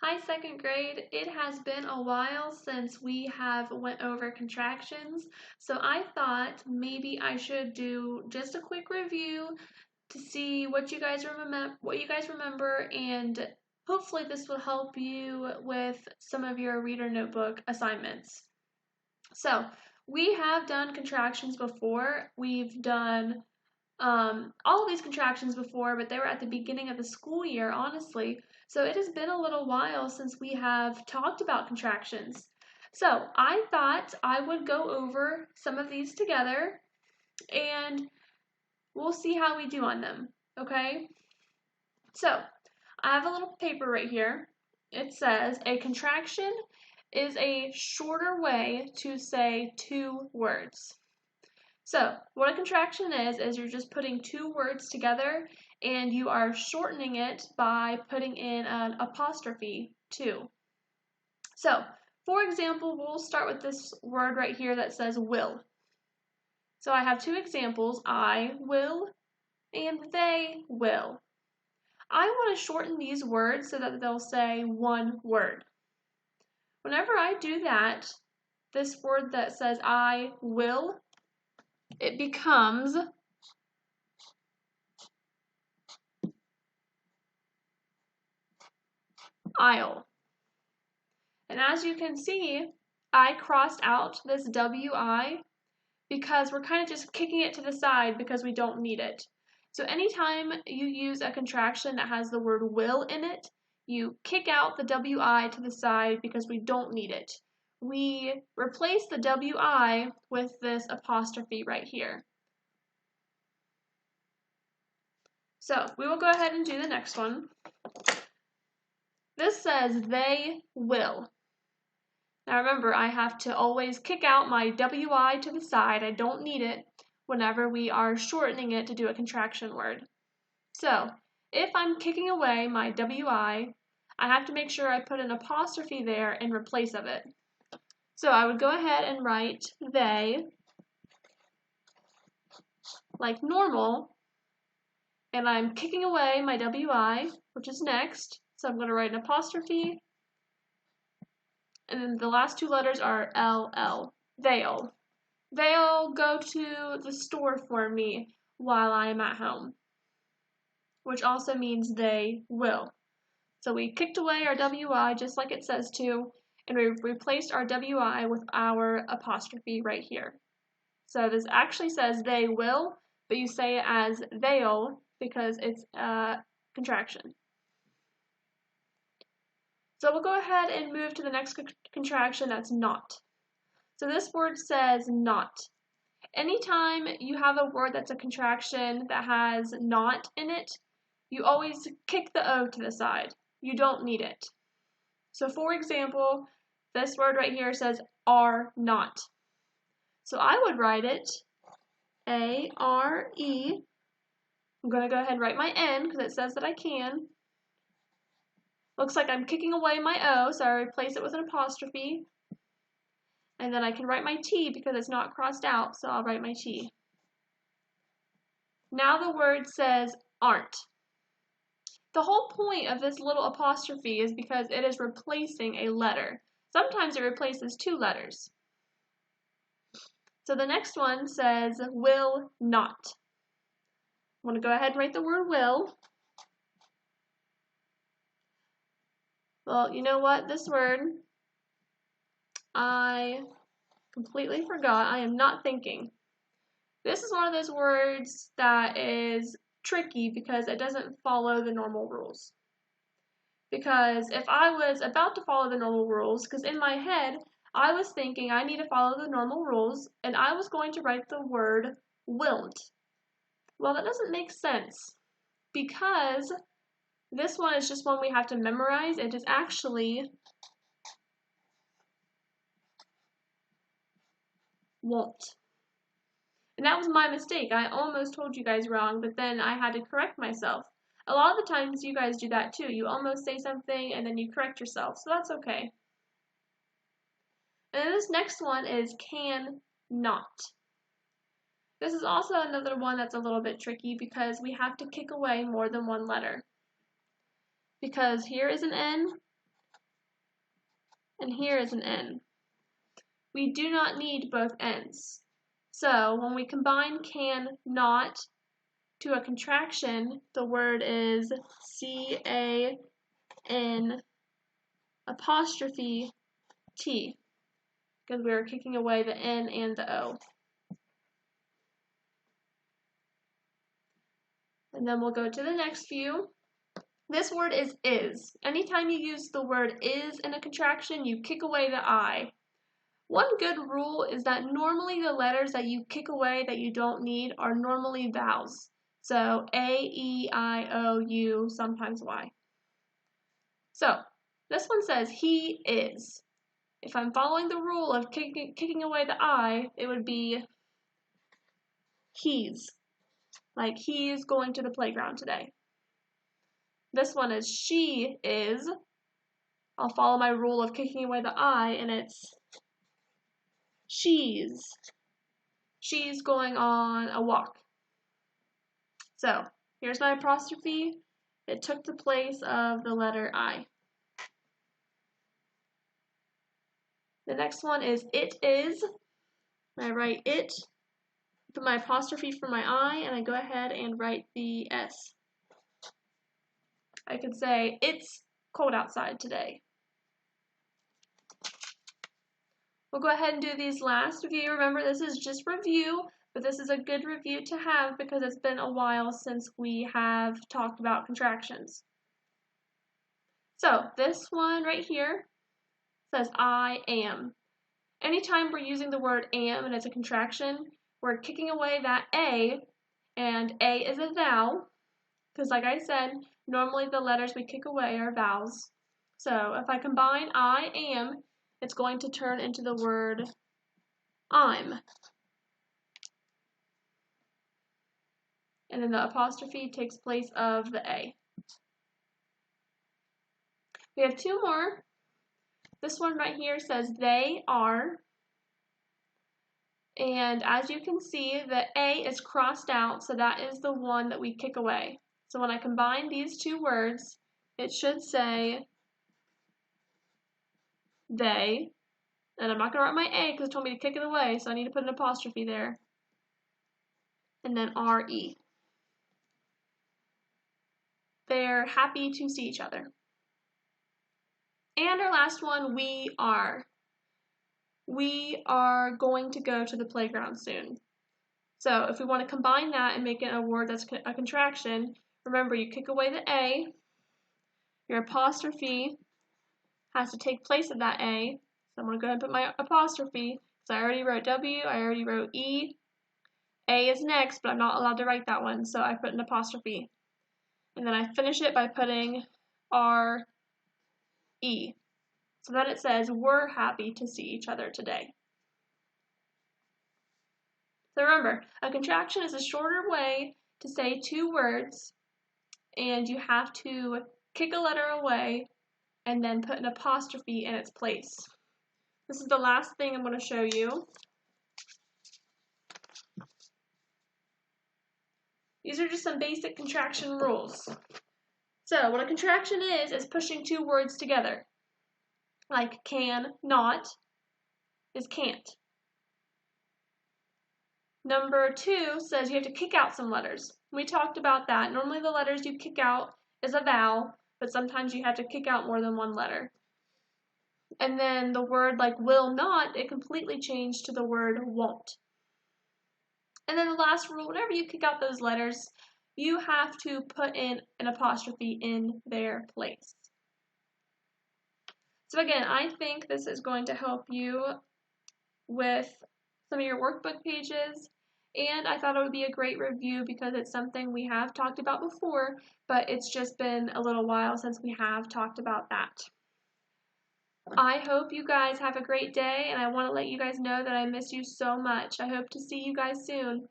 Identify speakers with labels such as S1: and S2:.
S1: Hi, second grade. It has been a while since we have went over contractions, so I thought maybe I should do just a quick review to see what you guys remember, and hopefully this will help you with some of your reader notebook assignments. So, we have done contractions before. We've done all of these contractions before, but they were at the beginning of the school year, honestly. So it has been a little while since we have talked about contractions. So I thought I would go over some of these together and we'll see how we do on them, okay? So I have a little paper right here. It says a contraction is a shorter way to say two words. So, what a contraction is you're just putting two words together and you are shortening it by putting in an apostrophe to. So, for example, we'll start with this word right here that says will. So, I have two examples, I will and they will. I want to shorten these words so that they'll say one word. Whenever I do that, this word that says I will, it becomes I'll. And as you can see, I crossed out this WI because we're kind of just kicking it to the side because we don't need it. So anytime you use a contraction that has the word will in it, you kick out the WI to the side because we don't need it. We replace the WI with this apostrophe right here. So we will go ahead and do the next one. This says they will. Now remember, I have to always kick out my WI to the side. I don't need it whenever we are shortening it to do a contraction word. So, if I'm kicking away my WI, I have to make sure I put an apostrophe there in replace of it. So I would go ahead and write they like normal, and I'm kicking away my WI, which is next. So I'm going to write an apostrophe, and then the last two letters are LL, they'll. They'll go to the store for me while I am at home, which also means they will. So we kicked away our WI just like it says to, and we replaced our WI with our apostrophe right here. So this actually says they will, but you say it as they'll because it's a contraction. So we'll go ahead and move to the next contraction, that's not. So this word says not. Anytime you have a word that's a contraction that has not in it, you always kick the O to the side. You don't need it. So for example, this word right here says are not. So I would write it A-R-E. I'm going to go ahead and write my N because it says that I can. Looks like I'm kicking away my O, so I replace it with an apostrophe. And then I can write my T because it's not crossed out, so I'll write my T. Now the word says aren't. The whole point of this little apostrophe is because it is replacing a letter. Sometimes it replaces two letters. So the next one says will not. I'm going to go ahead and write the word will. Well, you know what? This word, I completely forgot. I am not thinking. This is one of those words that is tricky because it doesn't follow the normal rules. Because if I was about to follow the normal rules, because in my head, I was thinking I need to follow the normal rules, and I was going to write the word willn't. Well, that doesn't make sense because this one is just one we have to memorize. It is actually won't. And that was my mistake. I almost told you guys wrong, but then I had to correct myself. A lot of the times you guys do that too. You almost say something and then you correct yourself, so that's okay. And then this next one is can not. This is also another one that's a little bit tricky because we have to kick away more than one letter. Because here is an N, and here is an N. We do not need both N's. So when we combine can not to a contraction, the word is C-A-N apostrophe T, because we are kicking away the N and the O. And then we'll go to the next few. This word is. Anytime you use the word is in a contraction, you kick away the I. One good rule is that normally the letters that you kick away that you don't need are normally vowels. So A, E, I, O, U, sometimes Y. So this one says he is. If I'm following the rule of kicking away the I, it would be he's. Like he's going to the playground today. This one is she is. I'll follow my rule of kicking away the I, and it's she's. She's going on a walk. So here's my apostrophe. It took the place of the letter I. The next one is it is. I write it, put my apostrophe for my I, and I go ahead and write the S. I could say, it's cold outside today. We'll go ahead and do these last review. Remember, this is just review, but this is a good review to have because it's been a while since we have talked about contractions. So this one right here says I am. Anytime we're using the word am and it's a contraction, we're kicking away that A, and A is a vowel, because like I said, normally the letters we kick away are vowels. So if I combine I am, it's going to turn into the word I'm. And then the apostrophe takes place of the A. We have two more. This one right here says they are. And as you can see, the A is crossed out, so that is the one that we kick away. So when I combine these two words, it should say they. And I'm not going to write my A because it told me to kick it away, so I need to put an apostrophe there. And then R-E. They're happy to see each other. And our last one, we are. We are going to go to the playground soon. So if we want to combine that and make it a word that's a contraction, remember you kick away the A, your apostrophe has to take place of that A. So I'm going to go ahead and put my apostrophe, because I already wrote W, I already wrote E. A is next, but I'm not allowed to write that one, so I put an apostrophe. And then I finish it by putting R-E. So then it says, we're happy to see each other today. So remember, a contraction is a shorter way to say two words, and you have to kick a letter away and then put an apostrophe in its place. This is the last thing I'm going to show you. These are just some basic contraction rules. So what a contraction is pushing two words together. Like can, not, is can't. Number 2 says you have to kick out some letters. We talked about that. Normally the letters you kick out is a vowel, but sometimes you have to kick out more than one letter. And then the word like will not, it completely changed to the word won't. And then the last rule, whenever you kick out those letters, you have to put in an apostrophe in their place. So again, I think this is going to help you with some of your workbook pages, and I thought it would be a great review because it's something we have talked about before, but it's just been a little while since we have talked about that. I hope you guys have a great day, and I want to let you guys know that I miss you so much. I hope to see you guys soon.